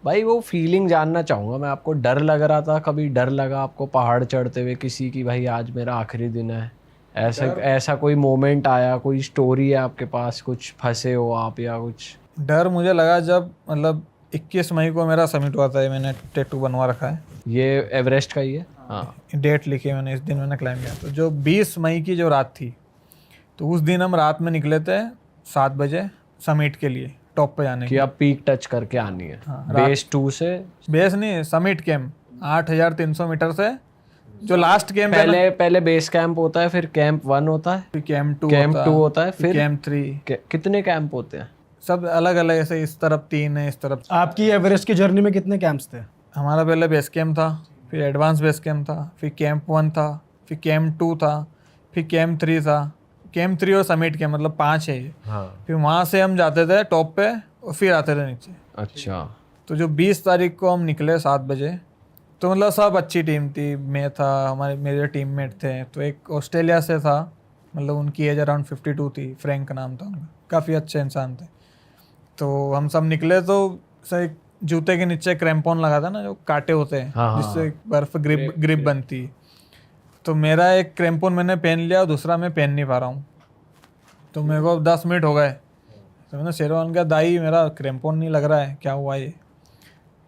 भाई वो फीलिंग जानना चाहूंगा मैं। आपको डर लग रहा था? कभी डर लगा आपको पहाड़ चढ़ते हुए किसी की, भाई आज मेरा आखिरी दिन है? ऐसा डर ऐसा कोई मोमेंट आया, कोई स्टोरी है आपके पास, कुछ फंसे हो आप या कुछ? डर मुझे लगा जब मतलब 21 मई को मेरा समिट हुआ था, ये मैंने टैटू बनवा रखा है। ये एवरेस्ट का ही है? हाँ। डेट लिखी है मैंने, इस दिन मैंने क्लाइम किया। तो जो 20 मई की जो रात थी, तो उस दिन हम रात में निकले थे 7 बजे समिट के लिए, टॉप पे जाने कि के लिए। अब पीक टच करके आनी है? हाँ रात। बेस 2 से? बेस नहीं, समिट कैंप 8,300 मीटर से जो लास्ट कैंप है ना। पहले पहले बेस कैंप होता है, फिर कैंप 1 होता है, फिर कैंप 2 कैंप होता 2 है, होता है, फिर फिर कैंप 3। कितने कैंप होते हैं? सब अलग अलग, ऐसे इस तरफ 3 है, इस तरफ। आपकी एवरेस्ट की जर्नी में कितने कैंप्स थे? हमारा पहले बेस कैंप था, फिर एडवांस बेस कैंप था, फिर कैंप 1 था, फिर कैंप 2 था, फिर कैंप 3 था। कैंप 3 और समिट कैंप मतलब 5 है ये। हाँ। फिर वहाँ से हम जाते थे टॉप पे और फिर आते थे नीचे। अच्छा। तो जो 20 तारीख को हम निकले 7 बजे, तो मतलब सब अच्छी टीम थी। मैं था, हमारे मेरे टीममेट थे। तो एक ऑस्ट्रेलिया से था, मतलब उनकी एज अराउंड 52 थी, फ्रैंक नाम था उनका, काफ़ी अच्छे इंसान थे। तो हम सब निकले तो सही, जूते के नीचे क्रैम्पॉन लगा था ना, जो कांटे होते हैं हाँ हाँ जिससे हाँ। बर्फ ग्रिप बनती है। तो मेरा एक क्रैम्पॉन मैंने पहन लिया और दूसरा मैं पहन नहीं पा रहा हूँ। तो मेरे को 10 मिनट हो गए, तो मैंने शेरवान का दाई मेरा क्रैम्पॉन नहीं लग रहा है, क्या हुआ ये?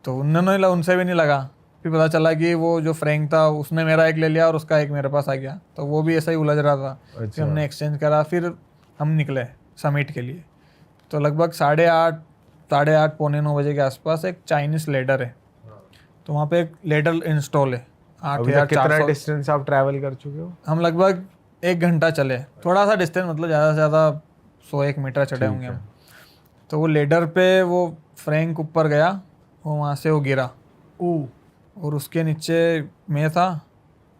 तो उन्होंने उनसे भी नहीं लगा। फिर पता चला कि वो जो फ्रैंक था उसने मेरा एक ले लिया और उसका एक मेरे पास आ गया, तो वो भी ऐसा ही उलझ रहा था। फिर हमने एक्सचेंज करा, फिर हम निकले समिट के लिए। तो लगभग 8:30, 8:30 पौने 9 बजे के आसपास एक चाइनीज लेडर है। तो वहाँ पे एक लेडर इंस्टॉल है। अभी तक कितना 8,400। डिस्टेंस आप ट्रैवल कर चुके हो? हम लगभग 1 घंटा चले, थोड़ा सा डिस्टेंस, मतलब ज़्यादा से ज़्यादा 101 मीटर चढ़े होंगे हम। तो वो लेडर पे वो फ्रैंक ऊपर गया, वो वहाँ से वो गिरा। और उसके नीचे मैं था,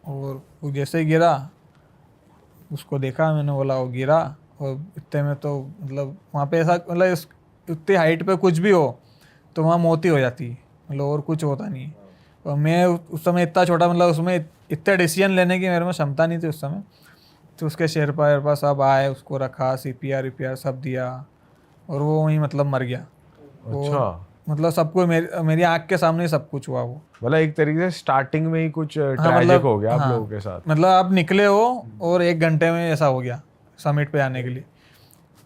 और वो जैसे ही गिरा उसको देखा मैंने, बोला वो गिरा। और इतने में तो मतलब वहाँ पे ऐसा, मतलब इतनी हाइट पे कुछ भी हो तो वहाँ मौत ही हो जाती है, मतलब और कुछ होता नहीं है। और मैं उस समय इतना छोटा, मतलब उसमें इतने डिसीजन लेने की मेरे में क्षमता नहीं थी उस समय। तो उसके शेरपा वेरपा सब आए, उसको रखा, CPR वीपीआर सब दिया, और वो वहीं मतलब मर गया। अच्छा, मतलब सबको मेरी आँख के सामने ही सब कुछ हुआ वो। मतलब एक तरीके से स्टार्टिंग में ही कुछ हाँ ट्रैजिक मतलब, हो गया आप हाँ लोगों के साथ। मतलब आप निकले हो और 1 घंटे में ऐसा हो गया समिट पे जाने के लिए।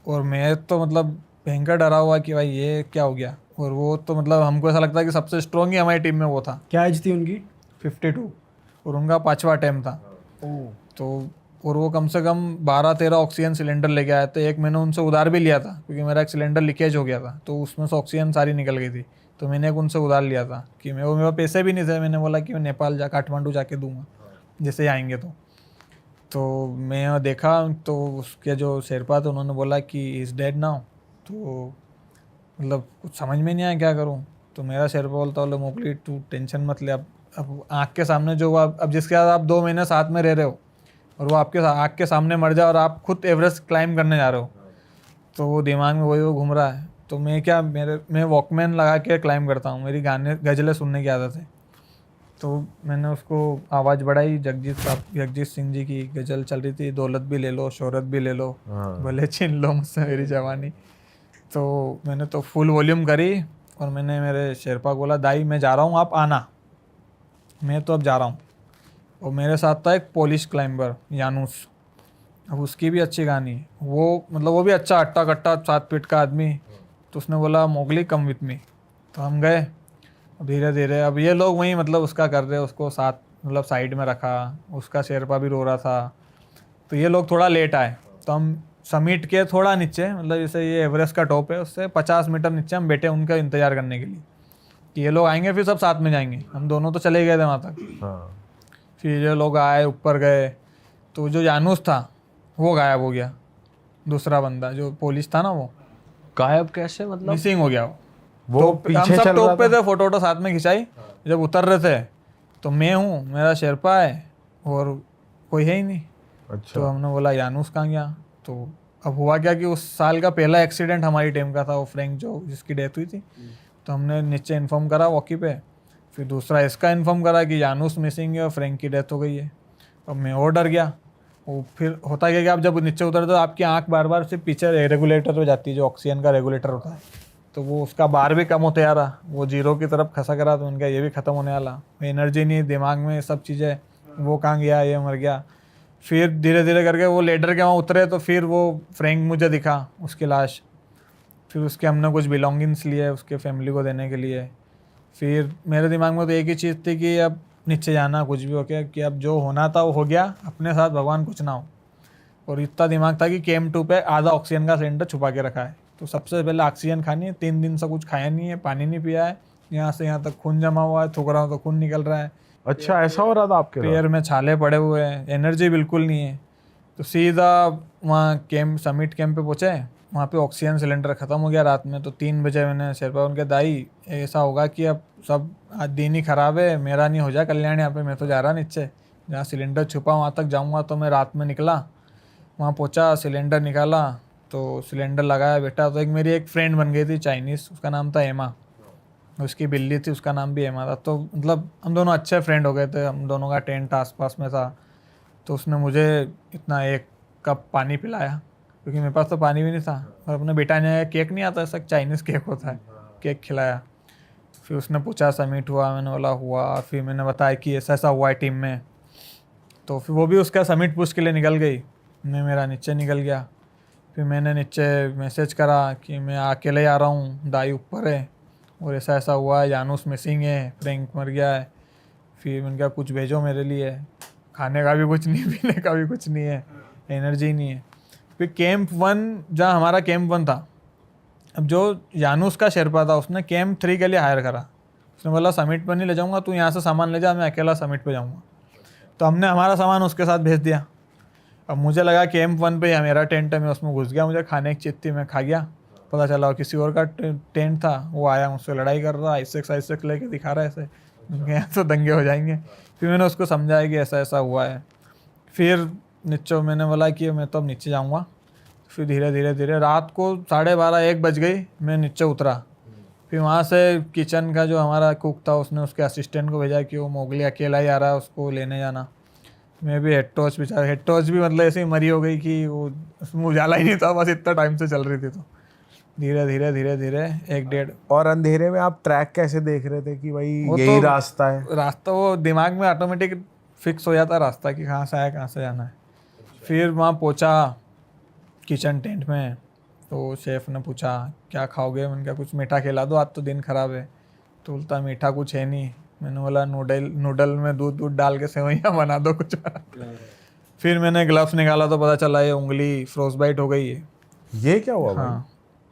और मैं तो मतलब भयंकर डरा हुआ कि भाई ये क्या हो गया। और वो तो मतलब हमको ऐसा लगता है कि सबसे स्ट्रॉन्ग ही हमारी टीम में वो था। क्या एज थी उनकी? 52, और उनका 5वां अटेम्प्ट था। तो और वो कम से कम 12-13 ऑक्सीजन सिलेंडर लेके आए थे। एक मैंने उनसे उधार भी लिया था, क्योंकि मेरा एक सिलेंडर लीकेज हो गया था, तो उसमें से ऑक्सीजन सारी निकल गई थी। तो मैंने एक उनसे उधार लिया था कि मैं, वो मेरे पास पैसे भी नहीं थे। मैंने बोला कि मैं नेपाल काठमांडू जाके दूंगा जैसे ही आएंगे। तो मैं देखा तो उसके जो शेरपा थे उन्होंने बोला कि इज़ डेड नाउ। तो मतलब कुछ समझ में नहीं आया क्या करूं। तो मेरा शेरपा बोलता, बोले मोकली तू टेंशन मत ले, अब आँख के सामने जो हुआ, अब जिसके साथ आप 2 महीने साथ में रह रहे हो और वो आपके आँख के सामने मर जाए और आप खुद एवरेस्ट क्लाइम करने जा रहे हो, तो वो दिमाग में वही वो घूम रहा है। तो मैं वॉकमैन लगा के क्लाइम करता हूँ, मेरी गाने गज़लें सुनने की आदत है। तो मैंने उसको आवाज़ बढ़ाई, जगजीत सिंह जी की गज़ल चल रही थी, दौलत भी ले लो शोहरत भी ले लो, भले छीन लो मुझसे मेरी जवानी। तो मैंने तो फुल वॉल्यूम करी और मैंने मेरे शेरपा को बोला, दाई मैं जा रहा हूँ, आप आना, मैं तो अब जा रहा हूँ। और मेरे साथ था एक पोलिश क्लाइंबर यानुस। अब उसकी भी अच्छी कहानी है, वो मतलब वो भी अच्छा हट्टा कट्टा 7 फीट का आदमी। तो उसने बोला मोगली कम विथ मी। तो हम गए धीरे धीरे। अब ये लोग वहीं मतलब उसका कर रहे, उसको साथ मतलब साइड में रखा, उसका शेरपा भी रो रहा था। तो ये लोग थोड़ा लेट आए, तो हम समिट के थोड़ा नीचे, मतलब जैसे ये एवरेस्ट का टॉप है उससे 50 मीटर नीचे हम बैठे उनका इंतज़ार करने के लिए कि ये लोग आएंगे फिर सब साथ में जाएंगे। हम दोनों तो चले गए थे वहाँ तक। फिर ये लोग आए, ऊपर गए, तो जो यानुस था वो गायब हो गया। दूसरा बंदा जो पुलिस था ना, वो गायब कैसे मतलब? मिसिंग हो गया। वो तो हम पीछे सब चल टॉप रहा पे था। थे, फोटो वोटो साथ में खिंचाई। जब उतर रहे थे तो मैं हूँ, मेरा शेरपा है और कोई है ही नहीं। तो अच्छा। हमने बोला यानुस कहाँ गया। तो अब हुआ क्या कि उस साल का पहला एक्सीडेंट हमारी टीम का था, वो फ्रैंक जो जिसकी डेथ हुई थी। तो हमने नीचे इन्फॉर्म करा वॉकी पे, फिर दूसरा इसका इन्फॉर्म करा कि यानुस मिसिंग है और फ्रैंक की डेथ हो गई है। अब मैं और डर गया। वो फिर होता क्या कि आप जब नीचे उतरते हो आपकी आंख बार बार से पीछे रेगुलेटर हो जाती है, जो ऑक्सीजन का रेगुलेटर होता है, तो वो उसका बार भी कम होते आ रहा, वो जीरो की तरफ खसक रहा, तो उनका ये भी ख़त्म होने वाला, एनर्जी नहीं दिमाग में, सब चीज़ें, वो कहाँ गया, ये मर गया। फिर धीरे धीरे करके वो लेडर के वहाँ उतरे, तो फिर वो फ्रैंक मुझे दिखा, उसकी लाश। फिर उसके हमने कुछ बिलोंगिंग्स लिए उसके फैमिली को देने के लिए। फिर मेरे दिमाग में तो एक ही चीज़ थी कि अब नीचे जाना, कुछ भी हो गया, कि अब जो होना था वो हो गया, अपने साथ भगवान कुछ ना हो। और इतना दिमाग था कि KM2 पे आधा ऑक्सीजन का सिलेंडर छुपा के रखा है, तो सबसे पहले ऑक्सीजन खानी है। 3 दिन से कुछ खाया नहीं है, पानी नहीं पिया है, यहाँ से यहाँ तक खून जमा हुआ है, थूक रहा हूँ तो खून निकल रहा है, अच्छा ऐसा हो रहा था आपके साथ? पैर में छाले पड़े हुए हैं, एनर्जी बिल्कुल नहीं है। तो सीधा वहाँ समिट कैंप पे पहुँचे, वहाँ पे ऑक्सीजन सिलेंडर ख़त्म हो गया रात में। तो 3 बजे मैंने शेरपा उनके दाई, ऐसा होगा कि अब सब आज दिन ही ख़राब है, मेरा नहीं हो जाए कल्याण यहाँ पे, मैं तो जा रहा नीचे, जहाँ सिलेंडर छुपा वहाँ तक जाऊँगा। तो मैं रात में निकला, वहाँ पहुँचा, सिलेंडर निकाला, तो सिलेंडर लगाया बेटा। तो मेरी एक फ्रेंड बन गई थी चाइनीज़, उसका नाम था एमा, उसकी बिल्ली थी, उसका नाम भी एमा था। तो मतलब हम दोनों अच्छे फ्रेंड हो गए थे, हम दोनों का टेंट आसपास में था। तो उसने मुझे इतना 1 कप पानी पिलाया, क्योंकि मेरे पास तो पानी भी नहीं था। और अपने ब्रिटानिया का केक नहीं आता, ऐसा चाइनीज़ केक होता है, केक खिलाया। फिर उसने पूछा सबमिट हुआ, मैंने बोला हुआ। फिर मैंने बताया कि ऐसा ऐसा हुआ है टीम में। तो फिर वो भी उसका सबमिट पूछ के लिए निकल गई, मैं मेरा नीचे निकल गया। फिर मैंने नीचे मैसेज करा कि मैं अकेले आ रहा हूँ, दाई ऊपर है और ऐसा ऐसा हुआ है, जानूस मिसिंग है, फ्रैंक मर गया है। फिर मैंने कहा कुछ भेजो मेरे लिए, खाने का भी कुछ नहीं, पीने का भी कुछ नहीं है, एनर्जी नहीं है। फिर कैंप 1, जहाँ हमारा कैंप 1 था, अब जो जानूस का शेरपा था उसने कैंप 3 के लिए हायर करा। उसने बोला समिट पर नहीं ले जाऊँगा, तू यहाँ से सामान ले जा, मैं अकेला समिट पर जाऊँगा। तो हमने हमारा सामान उसके साथ भेज दिया। अब मुझे लगा कैंप 1 पे मेरा टेंट है, मैं उसमें घुस गया, मुझे खाने की चित थी, मैं खा गया। पता चला और किसी और का टेंट था, वो आया मुझसे लड़ाई कर रहा, ऐसे लेके दिखा रहा है ऐसे, यहाँ तो दंगे हो जाएंगे। फिर मैंने उसको समझाया कि ऐसा ऐसा हुआ है। फिर नीचे मैंने बोला कि मैं तो अब नीचे जाऊँगा। फिर धीरे धीरे रात को 12:30-1 बज गई, मैं नीचे उतरा। फिर वहाँ से किचन का जो हमारा कुक था, उसने उसके असिस्टेंट को भेजा कि वो मोगली अकेला ही आ रहा है, उसको लेने जाना। मैं भी हेड टॉर्च भी मतलब ऐसे ही मरी हो गई कि वो उसमें उजाला ही नहीं था, बस इतना टाइम से चल रही थी। तो धीरे धीरे 1-1.5 और अंधेरे में आप ट्रैक कैसे देख रहे थे कि भाई वो यही तो रास्ता है? रास्ता वो दिमाग में ऑटोमेटिक फिक्स हो जाता रास्ता कि कहाँ से आया, कहाँ से जाना है। फिर वहाँ पहुँचा किचन टेंट में, तो शेफ़ ने पूछा क्या खाओगे, मैंने कहा कुछ मीठा खिला दो, आज तो दिन ख़राब है। तो बोलता मीठा कुछ है नहीं। मैंने बोला नूडल में दूध डाल के सेवइयाँ बना दो कुछ। फिर मैंने ग्लव्स निकाला तो पता चला ये उंगली फ्रोज बाइट हो गई है। ये क्या हुआ भाई? हाँ,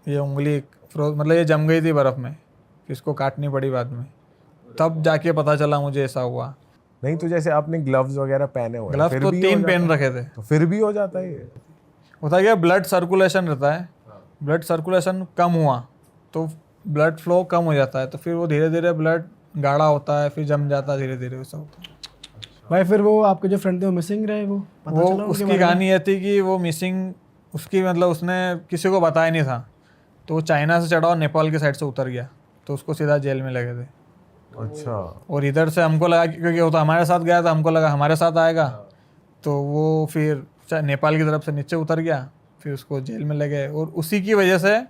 ये उंगली फ्रोज मतलब ये जम गई थी बर्फ़ में, फिर इसको काटनी पड़ी बाद में, तब जाके पता चला मुझे ऐसा हुआ। नहीं तो जैसे आपने ग्लव्स वगैरह पहने हुए हैं, ग्लव्स फिर तो भी 3 हो जाता पहन है? रखे थे। तो फिर भी हो जाता है ये? होता क्या, ब्लड सर्कुलेशन रहता है, ब्लड सर्कुलेशन कम हुआ तो ब्लड फ्लो कम हो जाता है, तो फिर वो धीरे धीरे ब्लड गाढ़ा होता है, फिर जम जाता है, धीरे धीरे वैसा होता है। भाई फिर वो आपके जो फ्रेंड थे वो मिसिंग रहे, वो पता वो चला उनके उसकी बारे में? कहानी ये थी कि वो मिसिंग, उसकी मतलब उसने किसी को बताया नहीं था, तो वो चाइना से चढ़ा और नेपाल की साइड से उतर गया, तो उसको सीधा जेल में लगे थे। अच्छा। और इधर से हमको लगा क्योंकि वो तो हमारे साथ गया था, हमको लगा हमारे साथ आएगा, तो वो फिर नेपाल की तरफ से नीचे उतर गया, फिर उसको जेल में ले गए। और उसी की वजह से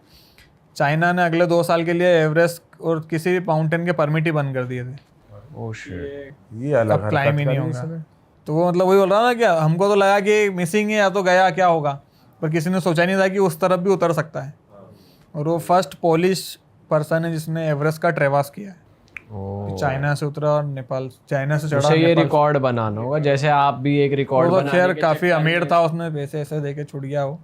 चाइना ने अगले 2 साल के लिए एवरेस्ट और किसी भी माउंटेन के परमिट ही बंद कर दिए थे। ओह शिट, ये अलग अब क्लाइम ही हरकत नहीं करी होगा। इसने। तो वो मतलब वही बोल रहा ना कि हमको तो लगा कि मिसिंग है या तो गया क्या होगा, पर किसी ने सोचा नहीं था कि उस तरफ भी उतर सकता है। और वो फर्स्ट पोलिश पर्सन है जिसने एवरेस्ट का ट्रेवर्स किया है। ओह, चाइना से उतरा और नेपाल, चाइना से चढ़ा उसे ये नेपाल। रिकॉर्ड बनाना होगा, जैसे आप भी एक रिकॉर्ड वो तो बनाने खैर के काफी चक्कर अमीर में- था, उसने पैसे ऐसे देके छुट गया वो।